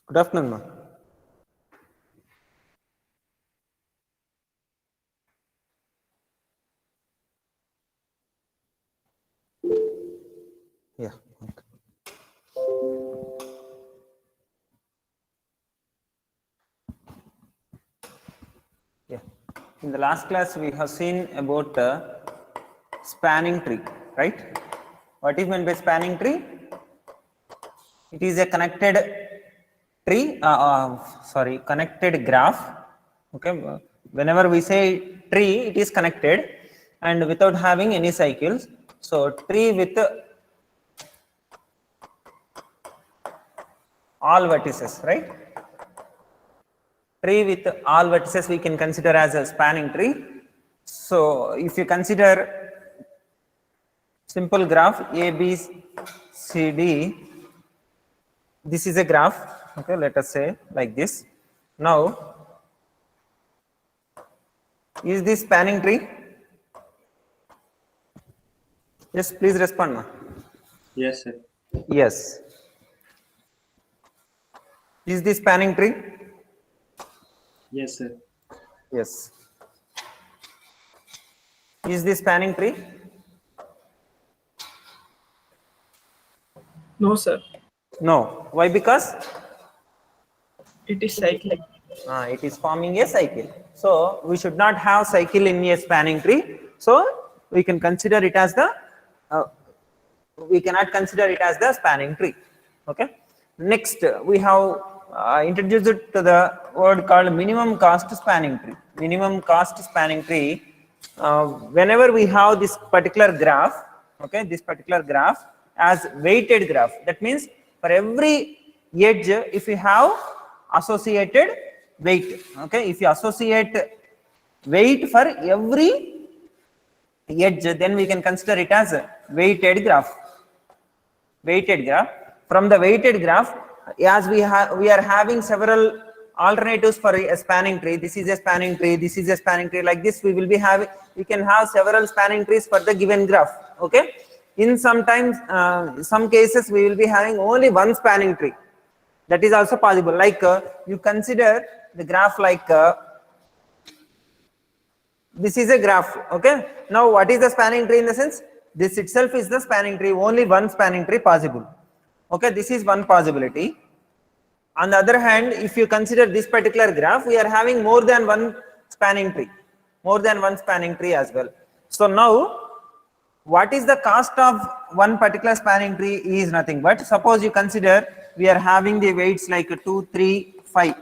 Good afternoon, ma'am. Yeah. Okay. Yeah. In the last class, we have seen about spanning tree, right? What is meant by spanning tree? It is a connected tree. Connected graph. Okay. Whenever we say tree, it is connected and without having any cycles. So tree with all vertices, right? Tree with all vertices we can consider as a spanning tree. So if you consider simple graph A, B, C, D, this is a graph, okay, let us say like this. Now, is this spanning tree? Yes, please respond. Ma. Yes, sir. Yes. Is this spanning tree? Yes, sir. Yes. Is this spanning tree? No, sir. No. Why? Because It is cyclic. it is forming a cycle. So we should not have cycle in a spanning tree. So we can consider it as the we cannot consider it as the spanning tree. Okay. Next, we have introduced it to the word called minimum cost spanning tree. Minimum cost spanning tree. Whenever we have this particular graph, okay, this particular graph as weighted graph. That means for every edge, if you have associated weight, okay, if you associate weight for every edge, then we can consider it as a weighted graph. Weighted graph. From the weighted graph, as we are having several alternatives for a spanning tree. This is a spanning tree. This is a spanning tree. Like this, we can have several spanning trees for the given graph. Okay. In sometimes, some cases, we will be having only one spanning tree. That is also possible. Like you consider the graph like this is a graph. Okay. Now, what is the spanning tree in the sense? This itself is the spanning tree. Only one spanning tree possible. Okay. This is one possibility. On the other hand, if you consider this particular graph, we are having more than one spanning tree. More than one spanning tree as well. So now, what is the cost of one particular spanning tree is nothing but, suppose you consider we are having the weights like 2, 3, 5.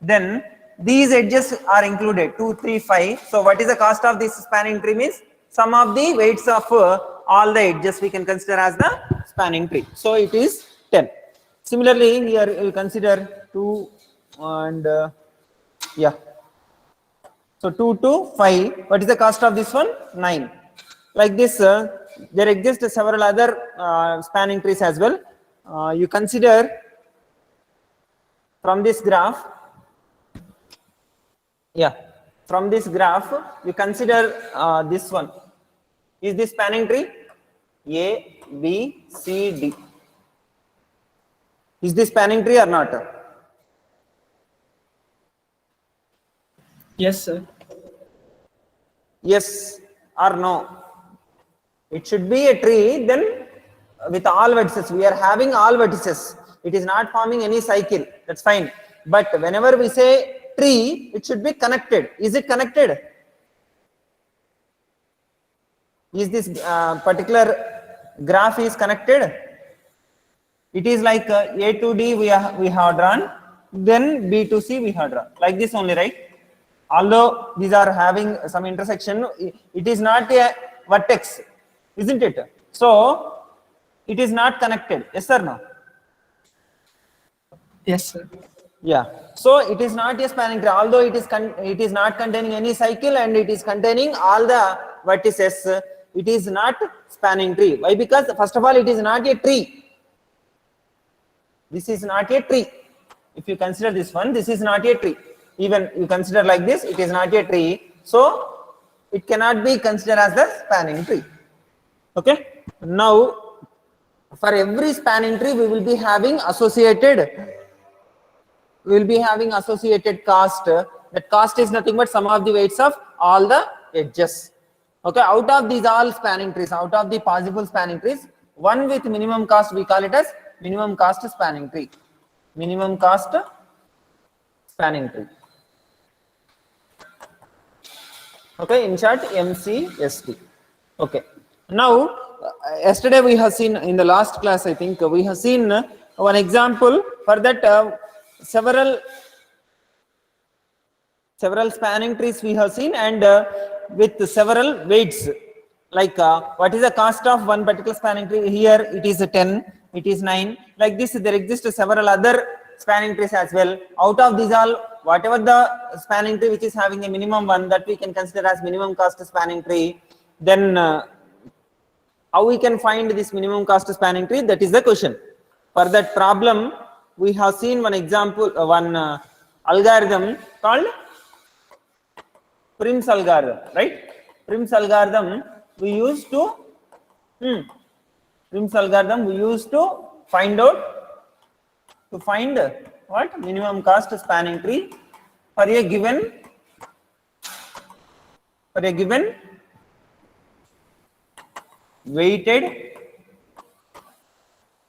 Then these edges are included 2, 3, 5. So what is the cost of this spanning tree means sum of the weights of all the edges we can consider as the spanning tree. So it is 10. Similarly, here you consider 2 and yeah. So 2 to 5. What is the cost of this one? 9. Like this, there exist several other spanning trees as well. You consider from this graph. Yeah, from this graph, you consider this one. Is this spanning tree? A, B, C, D. Is this spanning tree or not? Yes, sir. Yes or no? It should be a tree, then with all vertices. We are having all vertices. It is not forming any cycle. That's fine. But whenever we say tree, it should be connected. Is it connected? Is this particular graph is connected? It is like A to D we have drawn, then B to C we have drawn. Like this only, right? Although these are having some intersection, it is not a vertex, isn't it? So it is not connected. Yes or no? Yes, sir. Yeah. So it is not a spanning tree. Although it is not containing any cycle and it is containing all the vertices, it is not spanning tree. Why? Because first of all, it is not a tree. This is not a tree. If you consider this one, this is not a tree. Even you consider like this, it is not a tree. So it cannot be considered as the spanning tree. Okay. Now, for every spanning tree, we will be having associated we will be having associated cast. That cast is nothing but sum of the weights of all the edges. Okay, out of these all spanning trees, out of the possible spanning trees, one with minimum cost, we call it as minimum cost spanning tree. Minimum cost spanning tree. Okay, in short, MCST. Okay. Now, yesterday we have seen in the last class, I think we have seen one example for that several spanning trees we have seen, and with several weights, like what is the cost of one particular spanning tree. Here it is 10, it is 9, like this there exist several other spanning trees as well. Out of these all, whatever the spanning tree which is having a minimum one, that we can consider as minimum cost spanning tree. Then how we can find this minimum cost spanning tree, that is the question. For that problem we have seen one example, one algorithm called Prim's algorithm, right? Prim's algorithm we use to Prim's algorithm we use to find what minimum cost spanning tree for a given weighted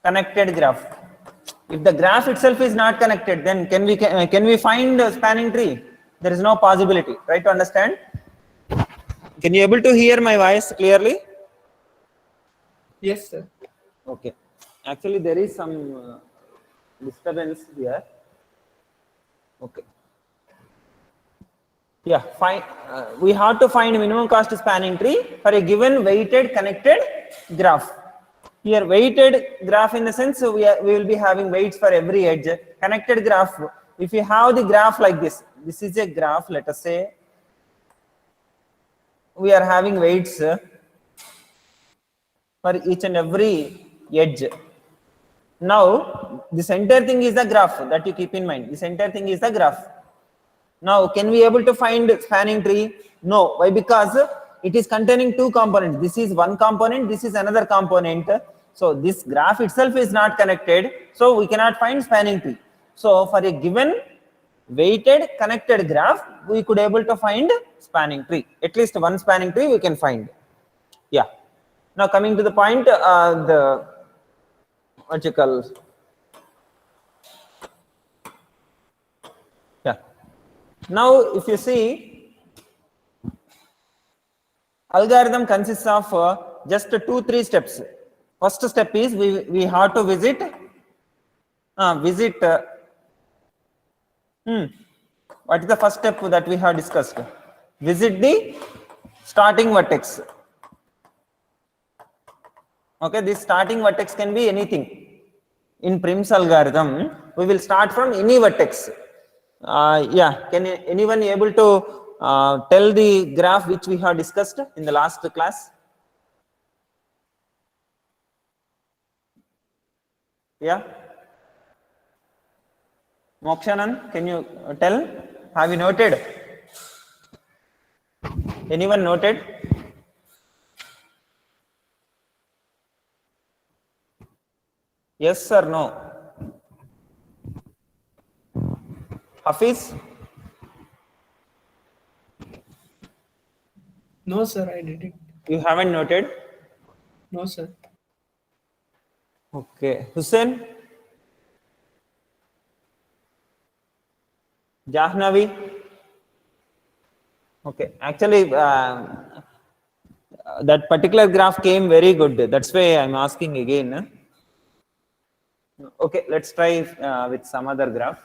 connected graph. If the graph itself is not connected, then can we find a spanning tree? There is no possibility. Try to understand. Can you able to hear my voice clearly? Yes, sir. Okay. Actually, there is some disturbance here. Okay. Yeah, fine. We have to find minimum cost spanning tree for a given weighted connected graph. Here, weighted graph in the sense we will be having weights for every edge. Connected graph, if you have the graph like this is a graph. Let us say we are having weights for each and every edge. Now, this entire thing is the graph, that you keep in mind. This entire thing is the graph. Now, can we able to find spanning tree? No. Why? Because it is containing two components. This is one component, this is another component. So this graph itself is not connected, so we cannot find spanning tree. So for a given weighted connected graph, we could able to find spanning tree. At least one spanning tree we can find. Yeah. Now coming to the point, the what you call, yeah. Now if you see, algorithm consists of just 2-3 steps. First step is we have to visit what is the first step that we have discussed? Visit the starting vertex. Okay, this starting vertex can be anything. In Prim's algorithm, we will start from any vertex. Yeah, can anyone able to tell the graph which we have discussed in the last class? Yeah. Mokshanand, can you tell? Have you noted? Anyone noted? Yes or no? Hafiz? No, sir, I didn't. You haven't noted? No, sir. Okay. Hussein? Jahnavi? Okay. Actually, that particular graph came very good. That's why I'm asking again. Okay, let's try with some other graph.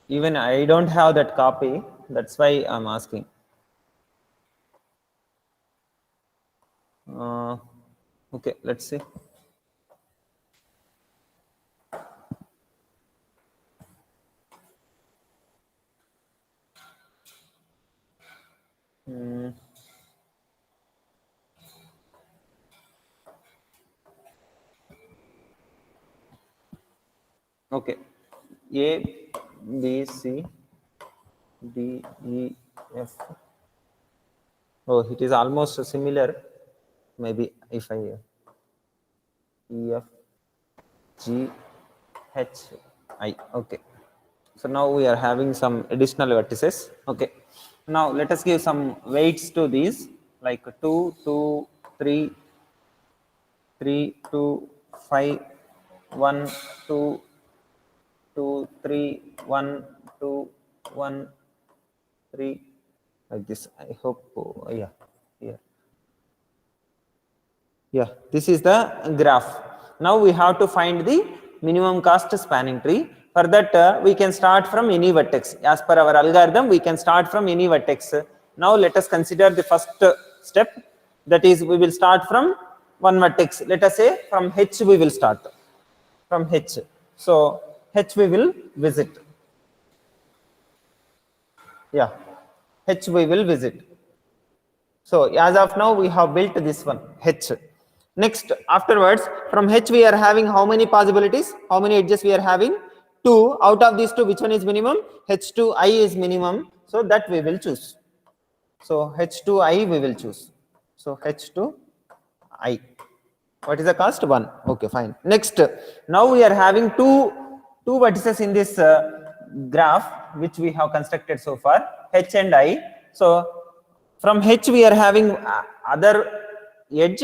Even I don't have that copy. That's why I'm asking. Okay, let's see. Okay, A, B, C, D, E, F. Oh, it is almost similar. Maybe if I E, F, G, H, I. Okay. So now we are having some additional vertices. Okay. Now let us give some weights to these, like 2, 2, 3, 3, 2, 5, 1, 2, 2, 3, 1, 2, 1, 3, like this. I hope, yeah, here. Yeah, this is the graph. Now we have to find the minimum cost spanning tree. For that, we can start from any vertex. As per our algorithm, we can start from any vertex. Now let us consider the first step. That is, we will start from one vertex. Let us say from H we will start. From H. So H we will visit. Yeah, H we will visit. So as of now, we have built this one, H. Next, afterwards, from H we are having how many possibilities? How many edges we are having? 2. Out of these 2, which one is minimum? H2I is minimum. So that we will choose. So H2I we will choose. So H2I. What is the cost? 1. Okay, fine. Next, now we are having two vertices in this graph, which we have constructed so far, H and I. So from H we are having other edge.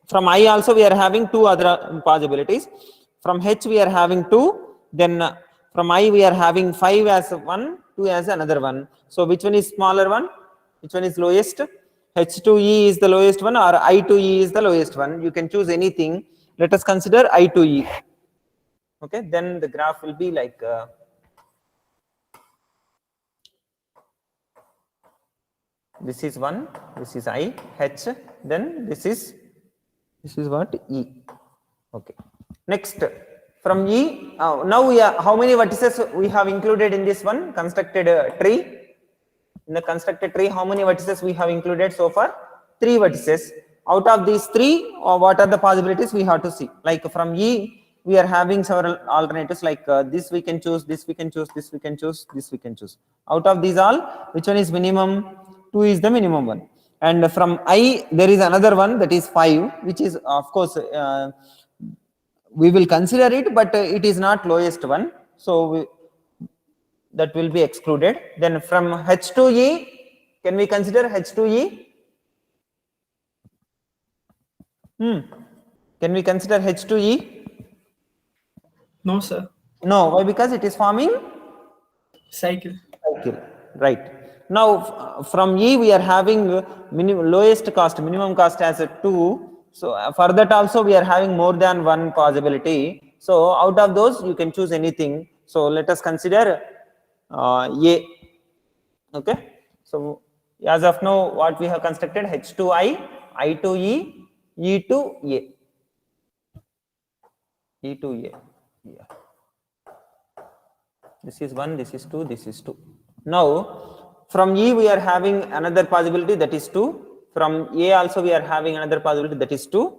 From I also we are having 2 other possibilities. From H we are having 2. Then from I we are having 5 as one, 2 as another one. So which one is smaller one? Which one is lowest? H2E is the lowest one, or I2E is the lowest one. You can choose anything. Let us consider I2E. Okay, then the graph will be like this is 1, this is I, H, then this is what? E. Okay. Next, from E, now we are, how many vertices we have included in this one constructed tree? In the constructed tree, how many vertices we have included so far? 3 vertices. Out of these 3, what are the possibilities we have to see? Like from E, we are having several alternatives, like this we can choose, this we can choose, this we can choose, this we can choose. Out of these all, which one is minimum? 2 is the minimum one. And from I, there is another one, that is 5, which is of course we will consider it, but it is not lowest one. So that will be excluded. Then from H2E, can we consider H2E? Can we consider H2E? No, sir. No, why? Because it is forming Cycle. cycle, right? Now from E we are having lowest cost, minimum cost as a 2. So for that also we are having more than one possibility. So out of those you can choose anything. So let us consider A. Okay. So as of now, what we have constructed, H2I, I2E, E2A. E2A. Yeah. This is 1, this is 2, this is 2. Now from E we are having another possibility, that is 2. From A also we are having another possibility, that is 2.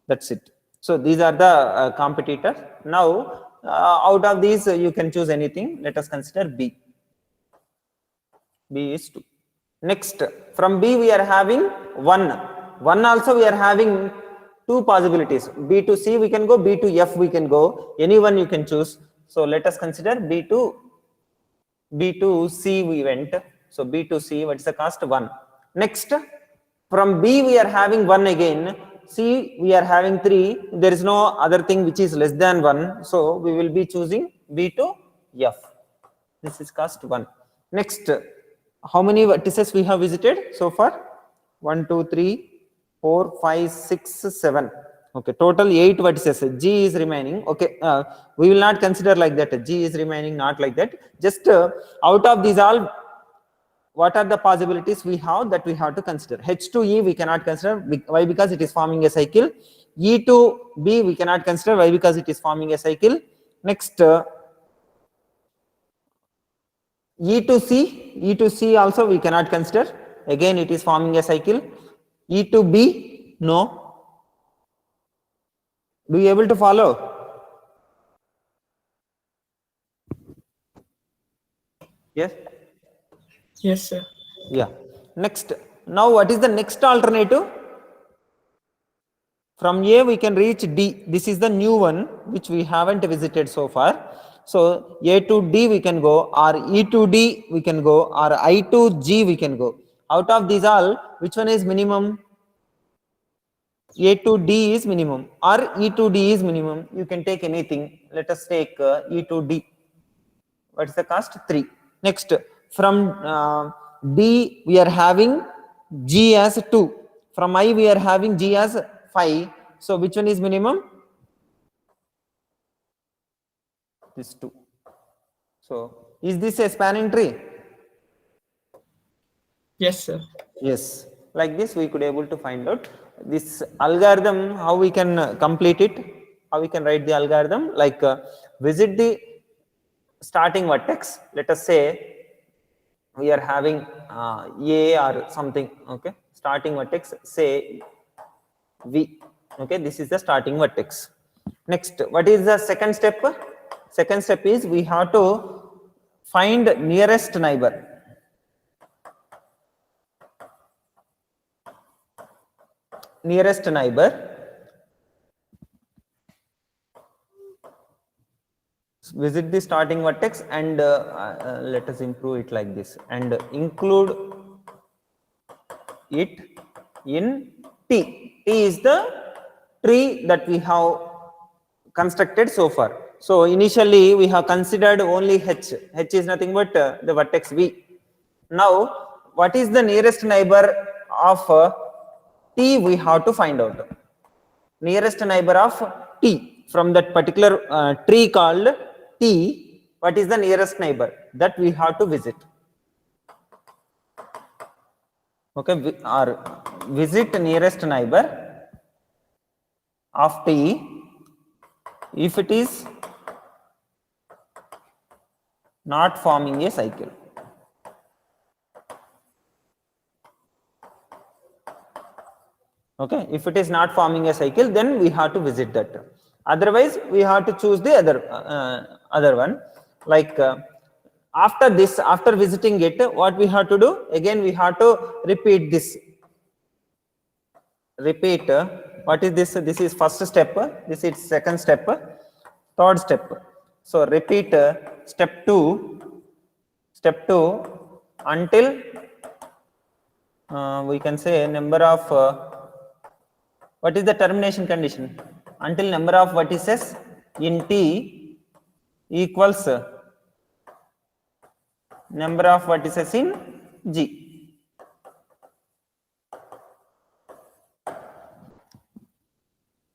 That's it. So these are the competitors. Now out of these you can choose anything. Let us consider B. B is 2. Next, from B we are having 1. 1 also we are having 2 possibilities. B to C we can go, B to F we can go. Any one you can choose. So let us consider B to C we went. So B to C, what is the cost? 1. Next, from B we are having 1 again. C we are having 3. There is no other thing which is less than 1. So we will be choosing B to F. This is cost 1. Next, how many vertices we have visited so far? 1, 2, 3, 4, 5, 6, 7. Okay, total 8 vertices. G is remaining. Okay, we will not consider like that. G is remaining, not like that. Just out of these all, what are the possibilities we have that we have to consider? H2E we cannot consider. Why? Because it is forming a cycle. E to B we cannot consider. Why? Because it is forming a cycle. Next, E to C also we cannot consider. Again, it is forming a cycle. E to B, no. Do you able to follow? Yes. Yes, sir. Yeah. Next. Now, what is the next alternative? From A we can reach D. This is the new one which we haven't visited so far. So A to D we can go, or E to D we can go, or I to G we can go. Out of these all, which one is minimum? A to D is minimum or E to D is minimum. You can take anything. Let us take E to D. What is the cost? 3. Next, from D we are having G as 2. From I we are having G as 5. So which one is minimum? This 2. So is this a spanning tree? Yes, sir. Yes. Like this we could able to find out this algorithm, how we can complete it, how we can write the algorithm, like visit the starting vertex. Let us say we are having A or something, okay, starting vertex, say V, okay, this is the starting vertex. Next, what is the second step? Second step is we have to find nearest neighbor. Nearest neighbor, visit the starting vertex and let us improve it like this and include it in T. T is the tree that we have constructed so far. So initially we have considered only H. H is nothing but the vertex V. Now what is the nearest neighbor of T we have to find out. Nearest neighbor of T from that particular tree called T, what is the nearest neighbor that we have to visit? Okay, or visit nearest neighbor of T if it is not forming a cycle. Okay, if it is not forming a cycle, then we have to visit that. Otherwise, we have to choose the other one. Like after this, after visiting it, what we have to do? Again, we have to repeat this. Repeat. What is this? This is first step. This is second step. Third step. So repeat step 2. Step 2 until we can say number of. What is the termination condition? Until number of vertices in T equals number of vertices in G.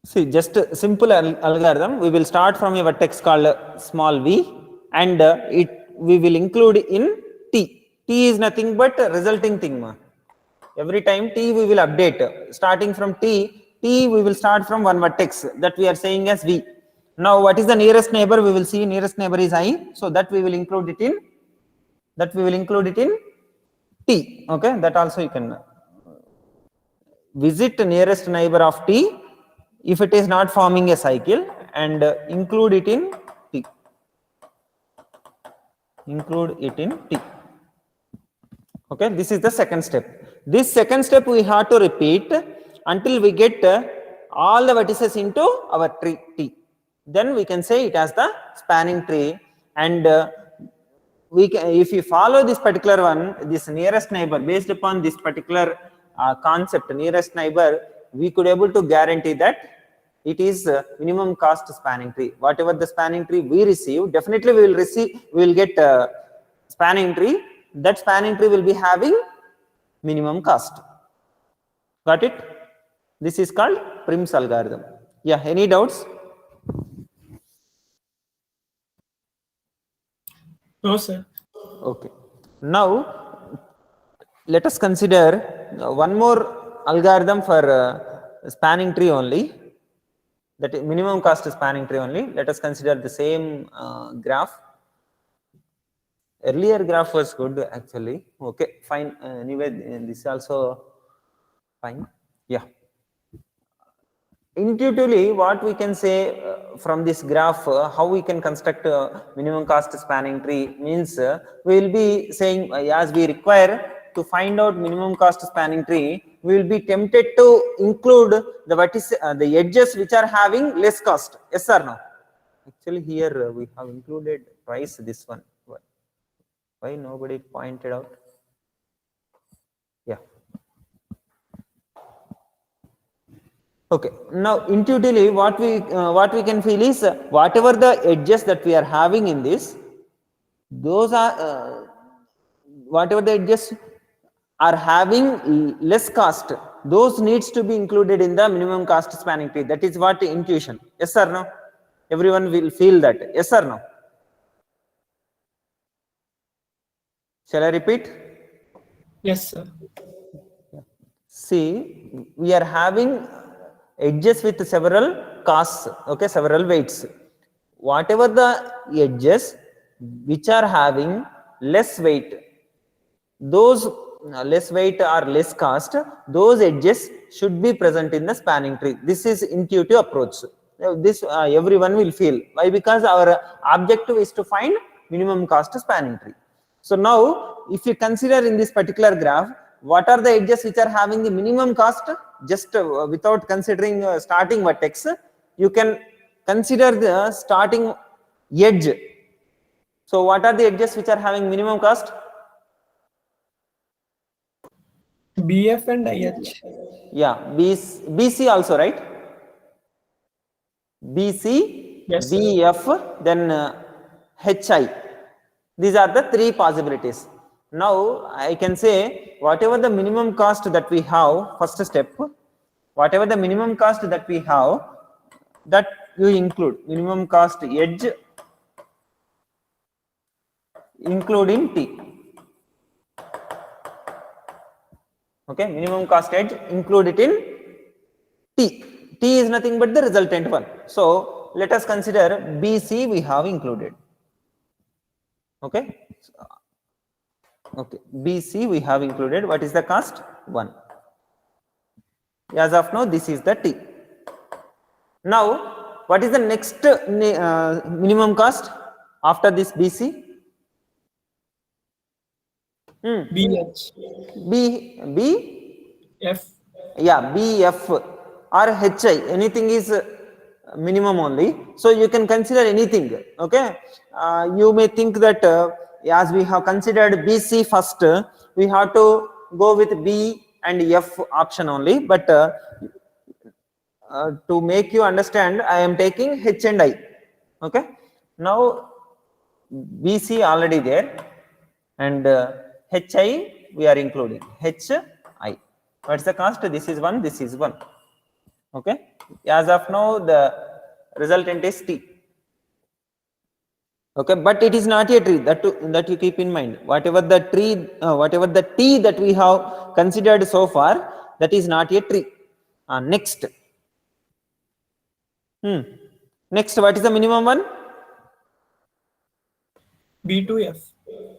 See, just a simple algorithm. We will start from a vertex called small v and we will include in T. T is nothing but resulting thing. Every time T we will update. Starting from T we will start from one vertex that we are saying as V. Now what is the nearest neighbor? We will see nearest neighbor is I. So that we will include it in T. Okay, that also you can visit nearest neighbor of T if it is not forming a cycle and include it in T. Include it in T. Okay, this is the second step. This second step we have to repeat until we get all the vertices into our tree T. Then we can say it as the spanning tree, and we can, if you follow this particular one, this nearest neighbor, based upon this particular concept, nearest neighbor, we could able to guarantee that it is minimum cost spanning tree. Whatever the spanning tree we receive, definitely we will get spanning tree. That spanning tree will be having minimum cost. Got it? This is called Prim's algorithm. Yeah, any doubts? No, sir. Okay. Now, let us consider one more algorithm for spanning tree only. That is minimum cost spanning tree only. Let us consider the same graph. Earlier graph was good actually. Okay, fine. Anyway, this is also fine. Yeah. Intuitively, what we can say from this graph, how we can construct a minimum cost spanning tree means we will be saying as we require to find out minimum cost spanning tree, we will be tempted to include the vertices, the edges which are having less cost. Yes or no? Actually, here we have included twice this one. Why nobody pointed out? Yeah. Okay. Now, intuitively, what we can feel is whatever the edges that we are having in this, those are whatever the edges are having less cost, those needs to be included in the minimum cost spanning tree. That is what intuition. Yes or no? Everyone will feel that. Yes or no? Shall I repeat? Yes, sir. See, we are having edges with several costs, okay, several weights. Whatever the edges which are having less weight, those less weight or less cost, those edges should be present in the spanning tree. This is intuitive approach. This everyone will feel. Why? Because our objective is to find minimum cost spanning tree. So now, if you consider in this particular graph, what are the edges which are having the minimum cost? Just without considering starting vertex, you can consider the starting edge. So what are the edges which are having minimum cost? BF and IH. Yeah, BC also, right? BC, Yes, sir. BF, then HI. These are the three possibilities. Now I can say whatever the minimum cost that we have, first step, whatever the minimum cost that we have, that you include minimum cost edge including T. Okay, minimum cost edge include it in T. T is nothing but the resultant one. So let us consider BC we have included. Okay. Okay. BC we have included. What is the cost? 1. As of now, this is the T. Now, what is the next minimum cost after this BC? BH. B, F. yeah, BF or HI, anything is minimum only. So you can consider anything. Okay, you may think that as we have considered BC first, we have to go with B and F option only. But to make you understand, I am taking H and I. Okay, now BC already there, and HI we are including HI. What's the cost? This is 1, this is 1. Okay. As of now, the resultant is T. Okay, but it is not a tree. That you keep in mind. Whatever the tree, whatever the T that we have considered so far, that is not a tree. Next. Next, what is the minimum one? B2F.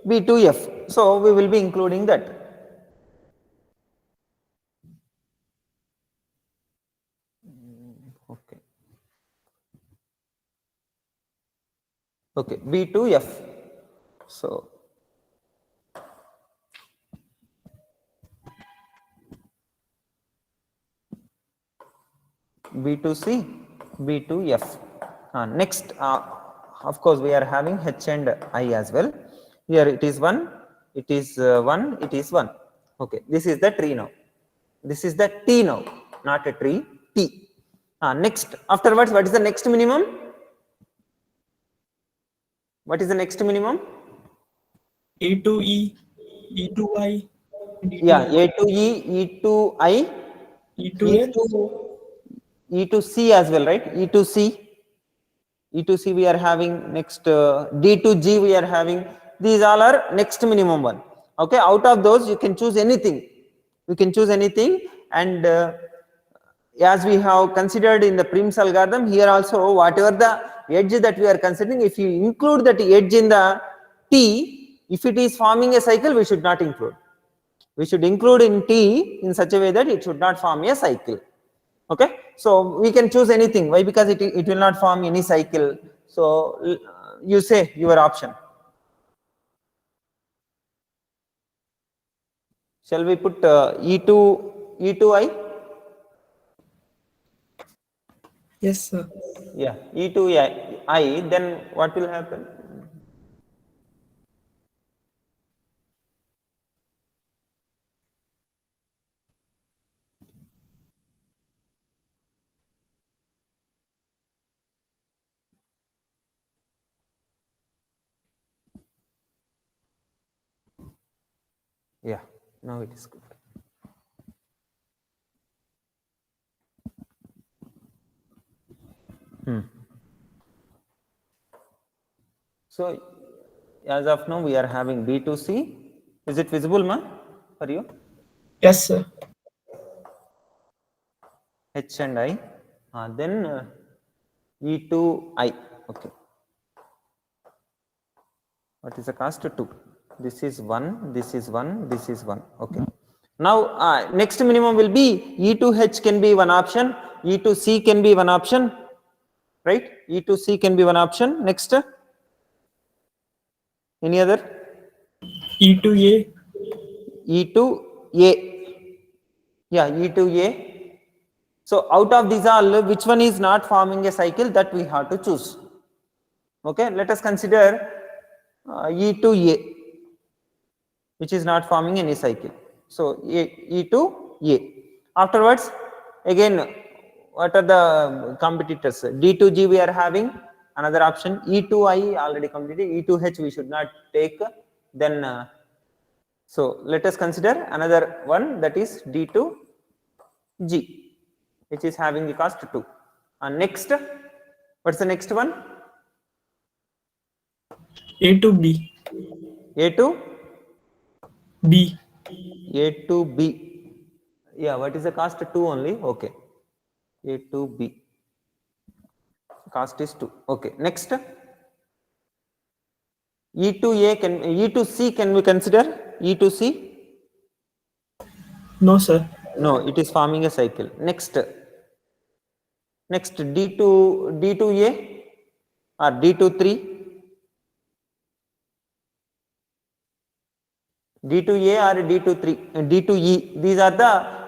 B2F. So we will be including that. Okay. Okay, B2F. So B2C, B2F. Next, of course, we are having H and I as well. Here it is 1, it is 1, it is 1. Okay, this is the tree now. This is the T now, not a tree, T. Next, afterwards, what is the next minimum? What is the next minimum? E2E, E2I, Yeah, A2E, E2I, E2H, E2C as well, right? E2C. E2C we are having, next D2G we are having. These all are next minimum one. Okay, out of those you can choose anything. You can choose anything, and as we have considered in the Prim's algorithm, here also whatever the edge that we are considering, if you include that edge in the T, if it is forming a cycle, we should not include. We should include in T in such a way that it should not form a cycle. Okay, so we can choose anything. Why? Because it will not form any cycle. So you say your option. Shall we put E2I? Yes, sir. Yeah, E2I. I, then what will happen? Yeah, now it is good. So as of now we are having B to C. Is it visible, ma, for you? Yes, sir. H and I, then E to I. Okay. What is the cost? 2. This is 1, this is 1, this is 1. Okay. Now next minimum will be E to H can be one option, E to C can be one option, right? E to C can be one option. Next, any other? E to A. E to A. Yeah, E to A. So out of these all, which one is not forming a cycle, that we have to choose. Okay, let us consider E to A, which is not forming any cycle. So E to A. Afterwards, again, what are the competitors? D to G we are having another option. E to I already completed. E to H we should not take. Then so let us consider another one, that is D to G, which is having the cost 2. And next, what's the next one? A to B. A to B. A to B. Yeah, what is the cost? 2 only. Okay. A to B. Cost is 2. Okay. Next, E to A can, E to C can we consider? E to C? No, sir. No, it is forming a cycle. Next, D to A or D to 3? D to A or D to 3, D to E. These are the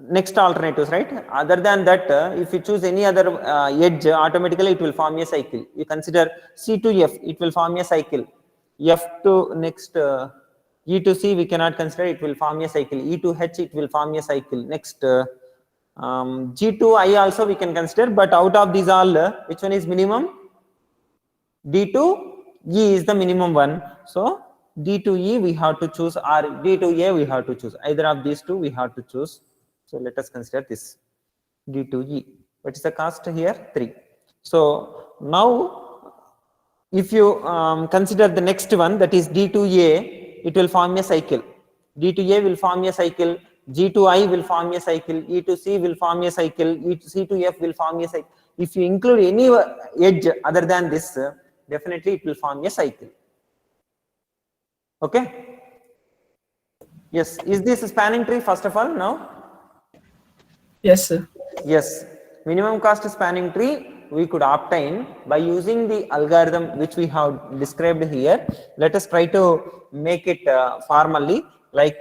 next alternatives, right? Other than that, if you choose any other edge, automatically it will form a cycle. You consider C to F, it will form a cycle. F to next, E to C we cannot consider, it will form a cycle. E to H it will form a cycle. Next, G to I also we can consider, but out of these all, which one is minimum? D to E is the minimum one. So D to E we have to choose, or D to A we have to choose. Either of these two we have to choose. So let us consider this D to E. What is the cost here? 3. So now if you consider the next one, that is D to A, it will form a cycle. D to A will form a cycle. G to I will form a cycle. E to C will form a cycle. E to C to F will form a cycle. If you include any edge other than this, definitely it will form a cycle. Okay. Yes. Is this a spanning tree first of all now? Yes, sir. Yes. Minimum cost spanning tree we could obtain by using the algorithm which we have described here. Let us try to make it formally. Like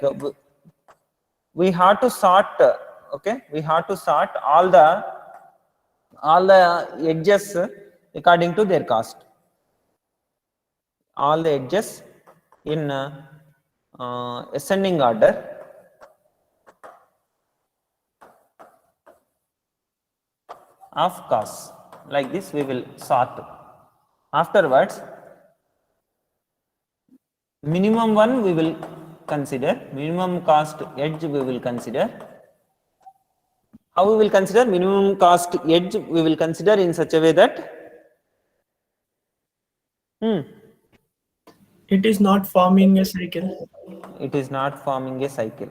we have to sort. Okay. We have to sort all the edges according to their cost. All the edges in ascending order. Of cost, like this we will sort. Afterwards, minimum one we will consider, minimum cost edge we will consider. How we will consider? Minimum cost edge we will consider in such a way that It is not forming a cycle. it is not forming a cycle.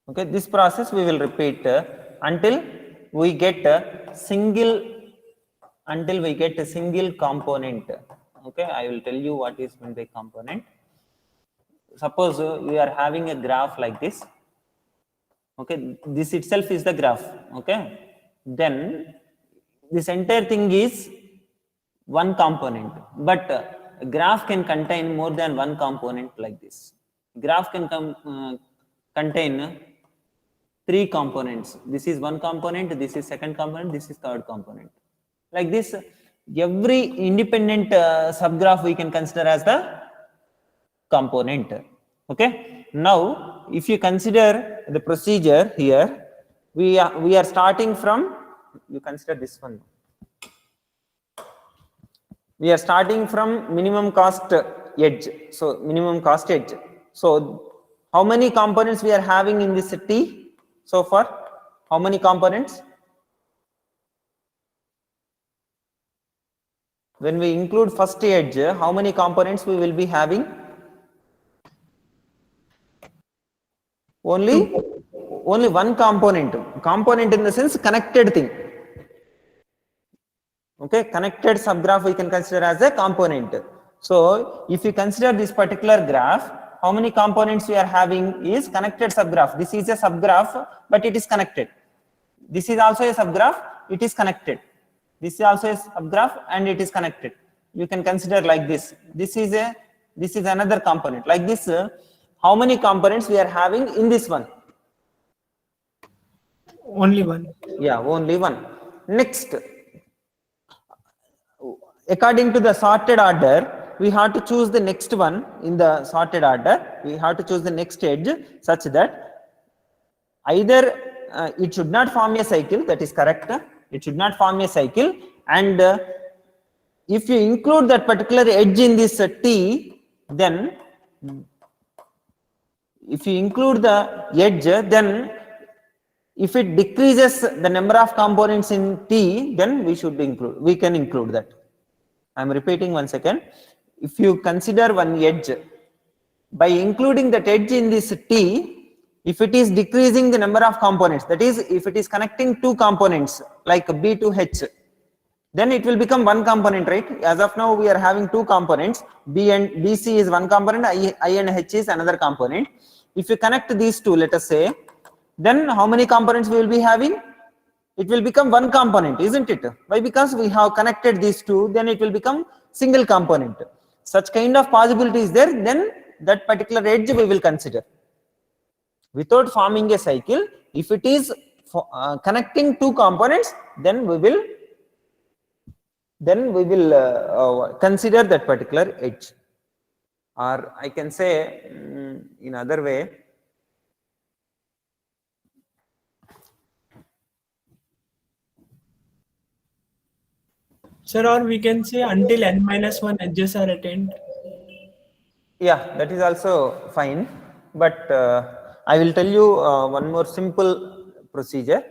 Okay, this process we will repeat until we get a single component. Okay, I will tell you what is meant by component. Suppose we are having a graph like this. Okay, this itself is the graph. Okay, then this entire thing is one component, but graph can contain more than one component like this. Graph can contain three components. This is one component, this is second component, this is third component. Like this, every independent subgraph we can consider as the component. Okay. Now, if you consider the procedure here, we are starting from, you consider this one. We are starting from minimum cost edge. So minimum cost edge. So how many components we are having in this T so far? How many components? When we include first edge, how many components we will be having? Only one component. Component in the sense connected thing. Okay, connected subgraph we can consider as a component. So if you consider this particular graph, how many components we are having is connected subgraph. This is a subgraph, but it is connected. This is also a subgraph, it is connected. This is also a subgraph and it is connected. You can consider like this. This is another component. Like this, how many components we are having in this one? Only one. Yeah, only one. Next, according to the sorted order, we have to choose the next one in the sorted order. We have to choose the next edge such that either it should not form a cycle, that is correct. It should not form a cycle, and if you include that particular edge in this T, then if you include the edge, then if it decreases the number of components in T, then we can include that. I am repeating once again. If you consider one edge, by including that edge in this T, if it is decreasing the number of components, that is, if it is connecting two components like B to H, then it will become one component, right? As of now, we are having two components. B and BC is one component, I and H is another component. If you connect these two, let us say, then how many components we will be having? It will become one component, isn't it? Why? Because we have connected these two, then it will become single component. Such kind of possibility is there, then that particular edge we will consider. Without forming a cycle, if it is connecting two components, then we will consider that particular edge. Or I can say in other way, Sir, or we can say until n-1 edges are attained. yeah, that is also fine, but I will tell you one more simple procedure.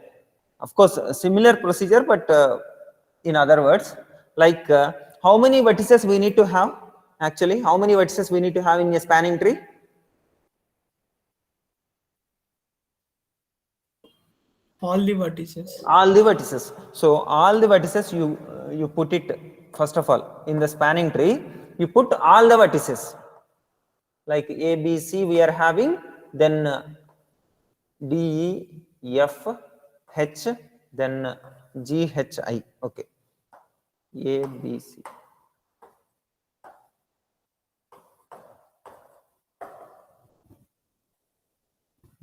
Of course, a similar procedure, but in other words, like how many vertices we need to have? Actually, how many vertices we need to have in a spanning tree? All the vertices. All the vertices. So all the vertices you put it, first of all, in the spanning tree, you put all the vertices. Like A, B, C we are having, then D, E, F, H, then G, H, I. Okay. A, B, C.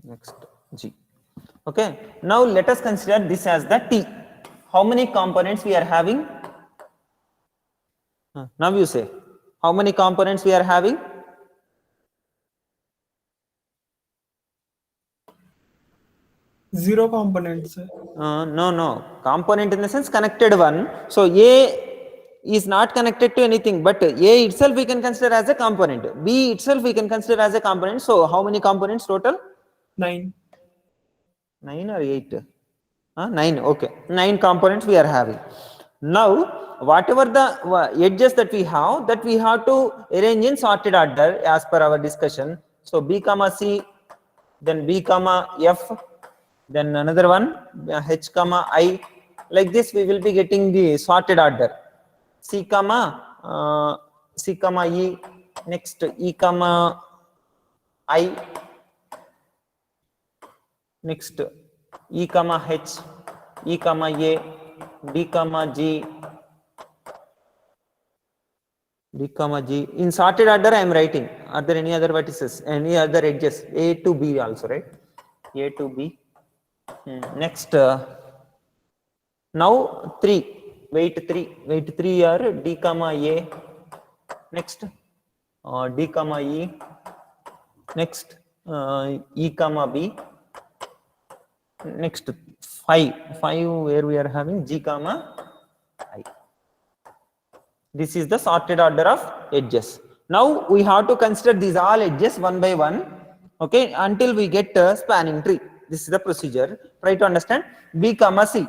Next, G. Okay. Now let us consider this as the T. How many components we are having? Now you say, how many components we are having? Zero components, sir. No. Component in the sense connected one. So A is not connected to anything, but A itself we can consider as a component. B itself we can consider as a component. So how many components total? 9. 9 or 8? 9. Okay. 9 components we are having. Now, whatever the edges that we have to arrange in sorted order as per our discussion. So B comma C, then B comma F, then another one H comma I. Like this we will be getting the sorted order. C comma E, next E comma I, next E comma H, E comma A, D comma G, D comma G. In sorted order I am writing. Are there any other vertices, any other edges? A to B also, right? A to B. Next, now 3, weight 3 are D comma A. Next, D comma E. Next, E comma B. Next, 5 where we are having G comma I. This is the sorted order of edges. Now we have to consider these all edges one by one, okay, until we get a spanning tree. This is the procedure. Try to understand. B comma C.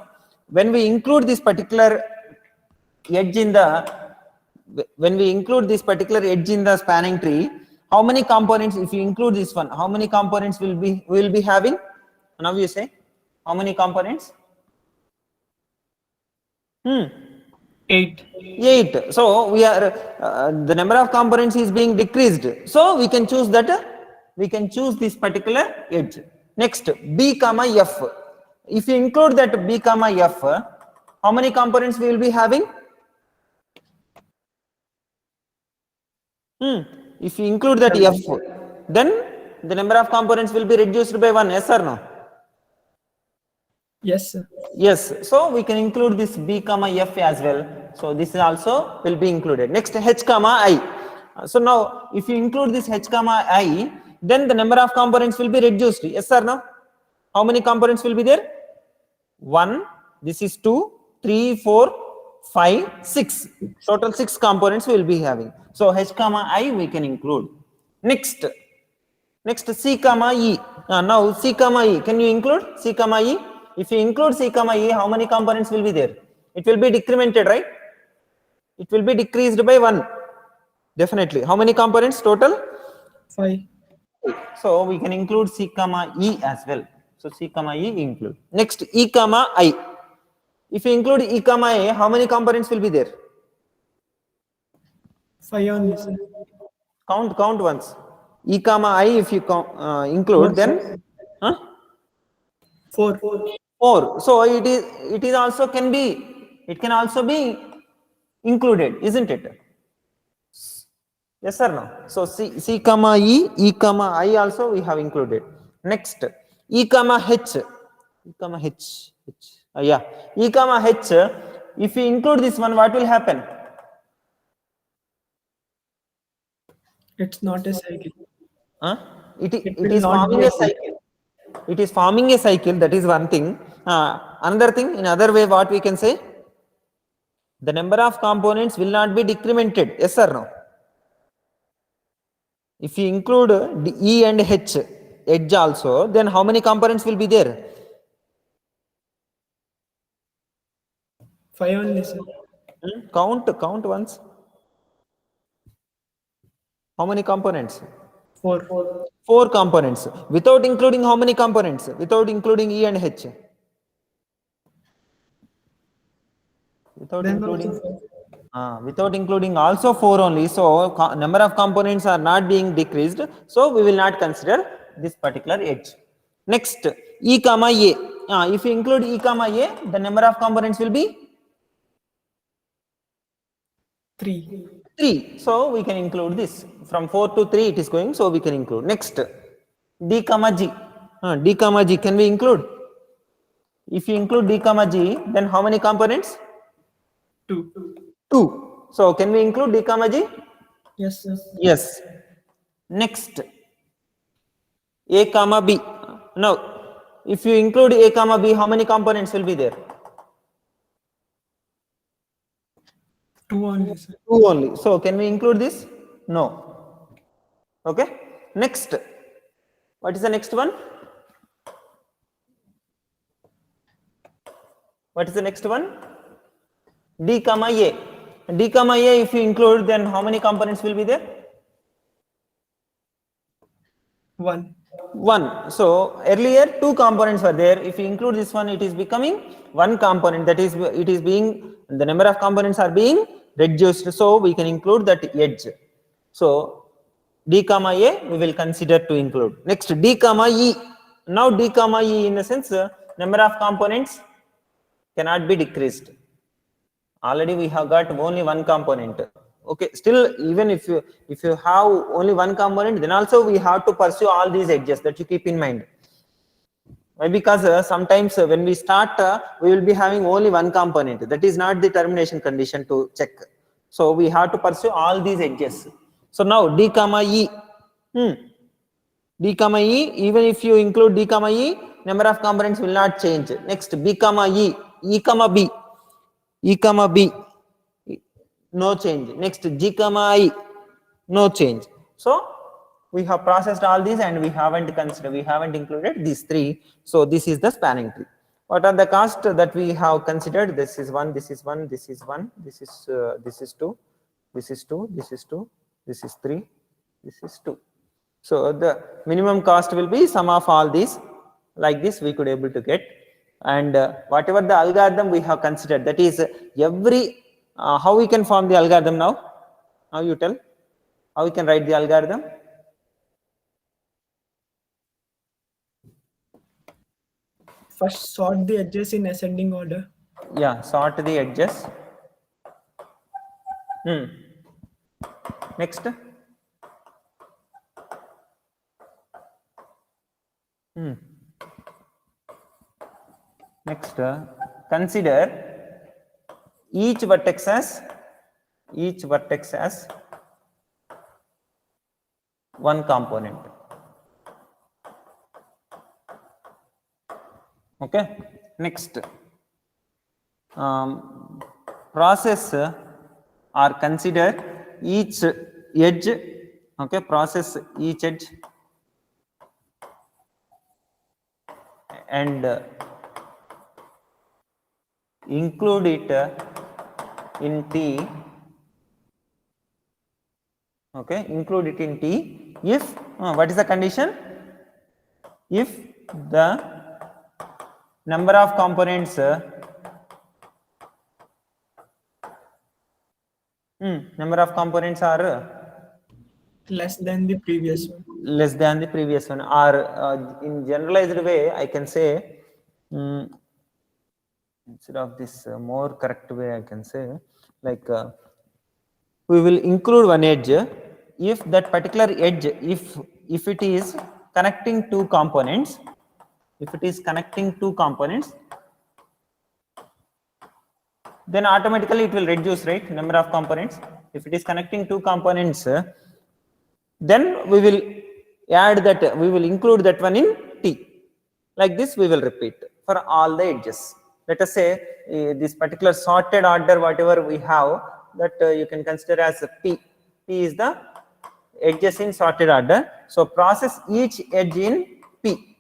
When we include this particular edge in the spanning tree, how many components? If you include this one, how many components will be having? Now you say, how many components? 8. 8. So we are the number of components is being decreased. So we can choose that. We can choose this particular edge. Next, B comma F. If you include that B comma F, how many components we will be having? If you include that F, then the number of components will be reduced by 1. Yes or no? Yes, sir. Yes. So we can include this B comma F as well. So this also will be included. Next, H comma I. So now if you include this H comma I, then the number of components will be reduced. Yes or no? How many components will be there? 1, this is 2, 3, 4, 5, 6. Total 6 components we will be having. So H comma I we can include. Next C comma E. Now C comma E. Can you include C comma E? If you include C comma E, how many components will be there? It will be decremented, right? It will be decreased by 1. Definitely. How many components total? 5. So we can include C comma E as well. So C comma E include. Next, E comma I. If you include E comma I, how many components will be there? 5 only, sir. Count once. E comma I if you include, then 4. 4. So it is also can be included, isn't it? Yes or no? So C comma E comma I also we have included. Next, E comma H. E comma H. E comma H. If you include this one, what will happen? It's not a cycle. It will is not forming be a a cycle. It is forming a cycle. That is one thing. Another thing, in other way, what we can say? The number of components will not be decremented. Yes or no? If you include the E and H edge also, then how many components will be there? 5 only, sir. Count once. How many components? 4. 4 components. Without including how many components? Without including E and H. Without Then including. also 4. Without including also 4 only. So number of components are not being decreased. So we will not consider this particular edge. Next, E comma A. If you include E comma A, the number of components will be 3. 3. So we can include this. From 4 to 3 it is going. So we can include. Next, D comma G. D comma G. Can we include? If you include D comma G, then how many components? 2. 2. So can we include D comma G? Yes, sir. Yes. Next, A comma B. Now, if you include A comma B, how many components will be there? 2 only, sir. 2 only. So can we include this? No. Okay. Next, what is the next one? What is the next one? D comma A. D comma A, if you include, then how many components will be there? 1. 1. So earlier 2 components were there. If you include this one, it is becoming 1 component. That is, it is being, the number of components are being reduced. So we can include that edge. So D comma A we will consider to include. Next, D comma E. Now D comma E, in the sense, number of components cannot be decreased. Already we have got only 1 component. Okay, still even if you have only 1 component, then also we have to pursue all these edges, that you keep in mind. Why? Because sometimes when we start, we will be having only one component. That is not the termination condition to check. So we have to pursue all these edges. So now D comma E. D comma E, even if you include D comma E, number of components will not change. Next, B comma E, E comma B, E comma B, no change. Next, G comma I, no change. So we have processed all these and we haven't included these three. So this is the spanning tree. What are the costs that we have considered? This is one, this is one, this is one, this is two, this is two, this is two, this is three, this is two. So the minimum cost will be sum of all these. Like this we could able to get, and whatever the algorithm we have considered, that is every how we can form the algorithm now? Now you tell how we can write the algorithm. First, sort the edges in ascending order. Yeah, sort the edges. Next. Next, consider each vertex as one component. Okay. Next, process or consider each edge. Okay, process each edge and include it in T. Okay, include it in T if what is the condition? If the number of components are Less than the previous one. Less than the previous one, or in generalized way I can say, instead of this more correct way I can say, like we will include one edge if that particular edge, if it is connecting two components, then automatically it will reduce, right, number of components. If it is connecting two components, then we will add that, we will include that one in T. Like this we will repeat for all the edges. Let us say this particular sorted order whatever we have, that you can consider as P. P is the edges in sorted order. So process each edge in P,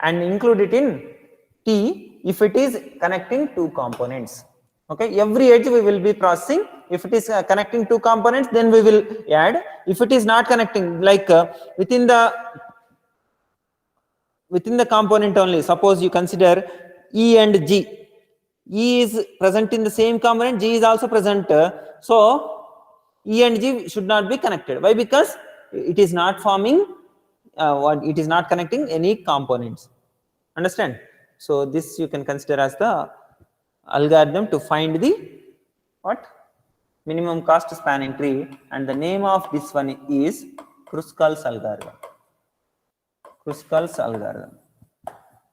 and include it in T if it is connecting two components. Okay, every edge we will be processing. If it is connecting two components, then we will add. If it is not connecting, like within the component only, suppose you consider E and G. E is present in the same component, G is also present. So E and G should not be connected. Why? Because it is not forming it is not connecting any components. Understand? So this you can consider as the algorithm to find the what? Minimum cost spanning tree, and the name of this one is Kruskal's algorithm. Kruskal's algorithm.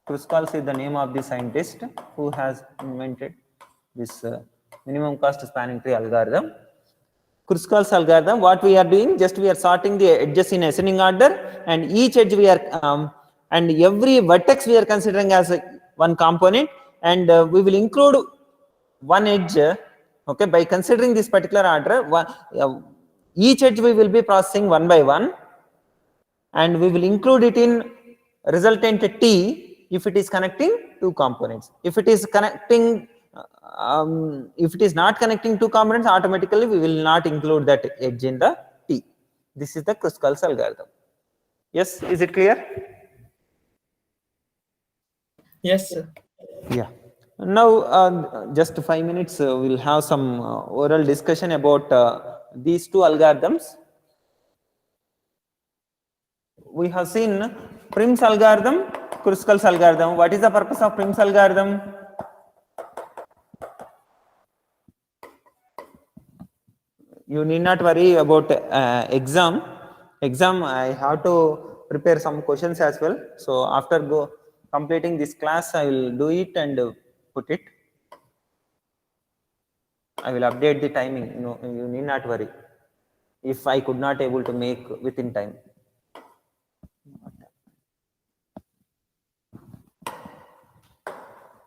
Kruskal's is the name of the scientist who has invented this minimum cost spanning tree algorithm. Kruskal's algorithm, what we are doing, just we are sorting the edges in ascending order, and each edge we are and every vertex we are considering as one component, and we will include one edge. Okay, by considering this particular order, each edge we will be processing one by one, and we will include it in resultant T if it is connecting two components. If it is connecting, if it is not connecting two components, automatically we will not include that edge in the T. This is the Kruskal's algorithm. Yes, is it clear? Yes, sir. Yeah. Now, just 5 minutes, we'll have some oral discussion about these two algorithms. We have seen Prim's algorithm, Kruskal's algorithm. What is the purpose of Prim's algorithm? You need not worry about exam. I have to prepare some questions as well. So after completing this class, I will do it and put it. I will update the timing. No, you need not worry if I could not able to make within time.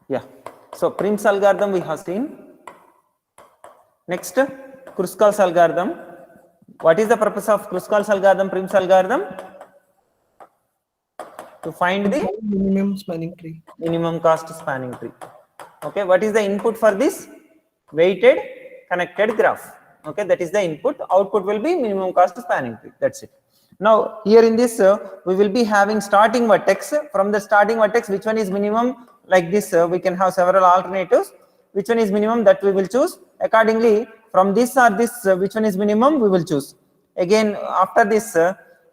Yeah. So Prim's algorithm we have seen. Next, Kruskal's algorithm. What is the purpose of Kruskal's algorithm, Prim's algorithm? To find the minimum spanning tree. Minimum cost spanning tree. Okay, what is the input for this? Weighted connected graph. Okay, that is the input. Output will be minimum cost spanning tree. That's it. Now, here in this, we will be having starting vertex. From the starting vertex, which one is minimum? Like this, we can have several alternatives. Which one is minimum? That we will choose. Accordingly, from this or this, which one is minimum? We will choose. Again, after this,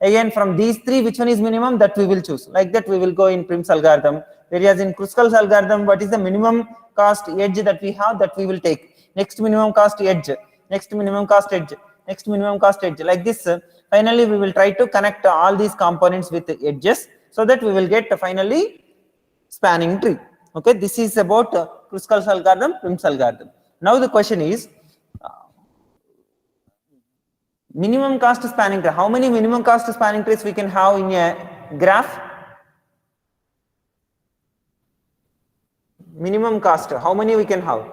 again from these three, which one is minimum? That we will choose. Like that, we will go in Prim's algorithm. Whereas in Kruskal's algorithm, what is the minimum cost edge that we have? That we will take. Next minimum cost edge. Next minimum cost edge. Next minimum cost edge. Like this. Finally, we will try to connect all these components with the edges so that we will get finally spanning tree. Okay, this is about Kruskal's algorithm, Prim's algorithm. Now the question is minimum cost spanning tree. How many minimum cost spanning trees we can have in a graph? Minimum cost, how many we can have?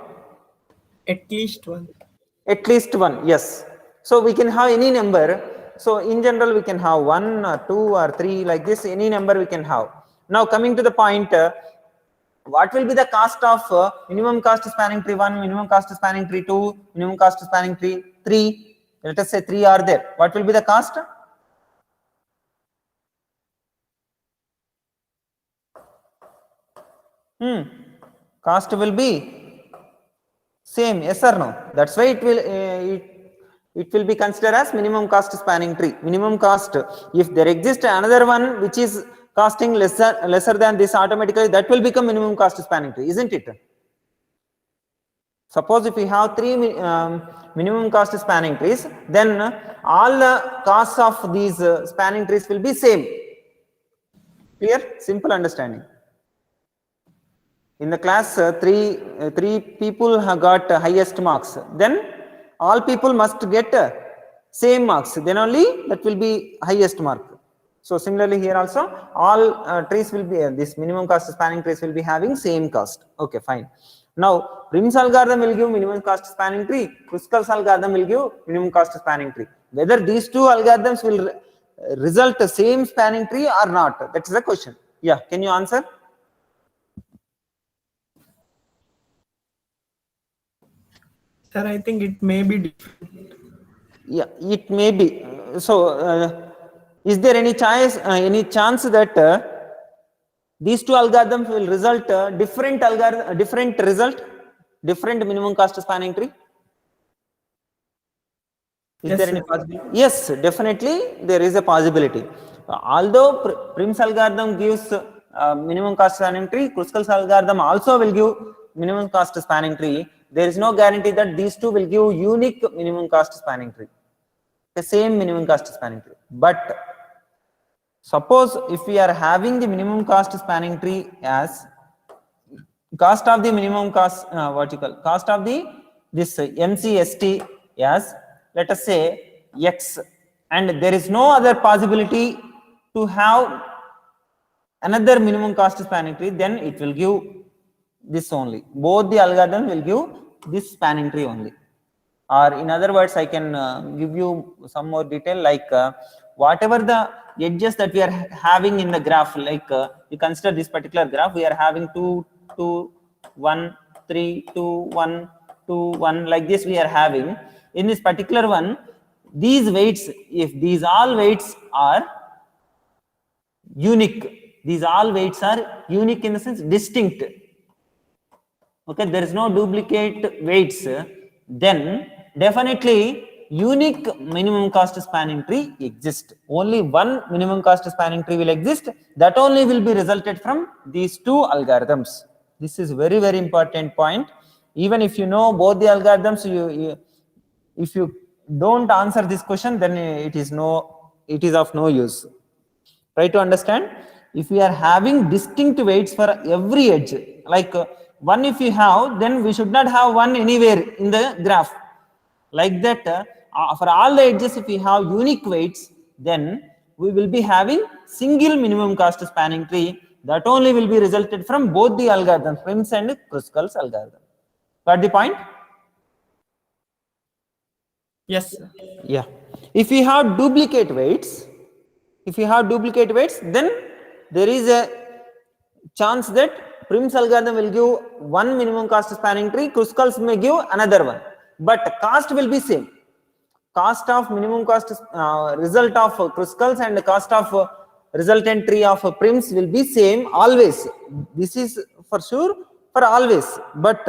At least one. At least one, yes. So we can have any number. So in general, we can have 1 or 2 or 3 like this, any number we can have. Now coming to the point, what will be the cost of minimum cost spanning tree 1, minimum cost spanning tree 2, minimum cost spanning tree 3? Let us say 3 are there. What will be the cost? Cost will be same, yes or no? That's why it will be considered as minimum cost spanning tree. Minimum cost. If there exists another one which is costing lesser than this, automatically that will become minimum cost spanning tree, isn't it? Suppose if we have 3 minimum cost spanning trees, then all the costs of these spanning trees will be same. Clear? Simple understanding. In the class, three people have got highest marks. Then all people must get same marks. Then only that will be highest mark. So similarly here also, all trees will be this minimum cost spanning trees will be having same cost. Okay, fine. Now Prim's algorithm will give minimum cost spanning tree. Kruskal's algorithm will give minimum cost spanning tree. Whether these two algorithms will result the same spanning tree or not, that is the question. Yeah, can you answer? Sir, I think it may be different. Yeah, it may be. So, is there any chance that these two algorithms will result different result, different minimum cost spanning tree? Is Yes, there any sir. possibility? Yes, definitely there is a possibility. Although Prim's algorithm gives minimum cost spanning tree, Kruskal's algorithm also will give minimum cost spanning tree. There is no guarantee that these two will give unique minimum cost spanning tree, the same minimum cost spanning tree. But suppose if we are having the minimum cost spanning tree as cost of the minimum cost, cost of the this MCST as, let us say, X, and there is no other possibility to have another minimum cost spanning tree, then it will give this only. Both the algorithm will give this spanning tree only. Or in other words, I can give you some more detail, like whatever the edges that we are having in the graph, like you consider this particular graph, we are having 2, 2, 1, 3, 2, 1, 2, 1, like this we are having. In this particular one, these weights, if these all weights are unique, these all weights are unique in the sense distinct. Okay, there is no duplicate weights, then definitely unique minimum cost spanning tree exists. Only one minimum cost spanning tree will exist. That only will be resulted from these two algorithms. This is very, very important point. Even if you know both the algorithms, if you don't answer this question, then it is of no use. Try to understand. If we are having distinct weights for every edge, like one if you have, then we should not have one anywhere in the graph. Like that, for all the edges, if we have unique weights, then we will be having single minimum cost spanning tree. That only will be resulted from both the algorithms, Prim's and Kruskal's algorithm. Got the point? Yes, sir. Yeah. If we have duplicate weights, then there is a chance that Prim's algorithm will give one minimum cost spanning tree, Kruskal's may give another one, but cost will be same. Cost of minimum cost result of Kruskal's and the cost of resultant tree of Prim's will be same always. This is for sure for always, but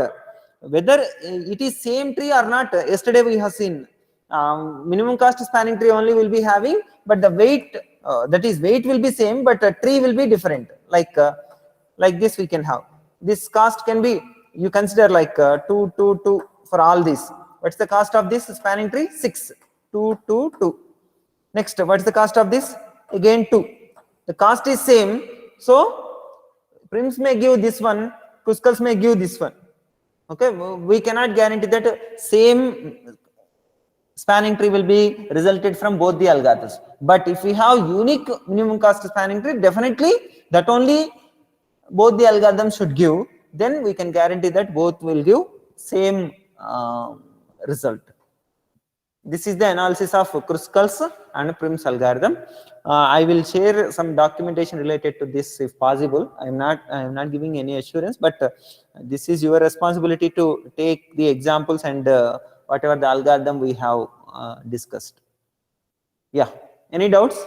whether it is same tree or not, yesterday we have seen minimum cost spanning tree only will be having, but the weight that is weight will be same, but tree will be different. Like this we can have. This cost can be, you consider like 2, 2, 2 for all these. What's the cost of this spanning tree? 6, 2, 2, 2. Next, what's the cost of this? Again 2. The cost is same, so Prim's may give this one, Kruskal's may give this one. Okay, we cannot guarantee that same spanning tree will be resulted from both the algorithms. But if we have unique minimum cost spanning tree, definitely that only both the algorithms should give, then we can guarantee that both will give same result. This is the analysis of Kruskal's and Prim's algorithm. I will share some documentation related to this if possible. I am not giving any assurance, but this is your responsibility to take the examples and whatever the algorithm we have discussed. Yeah, any doubts?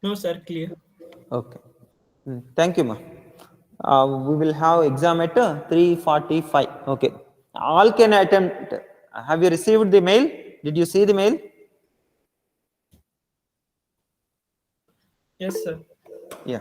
No, sir, clear. Okay, thank you, ma. We will have exam at 3:45. Okay, all can attempt. Have you received the mail? Did you see the mail? Yes, sir. Yeah.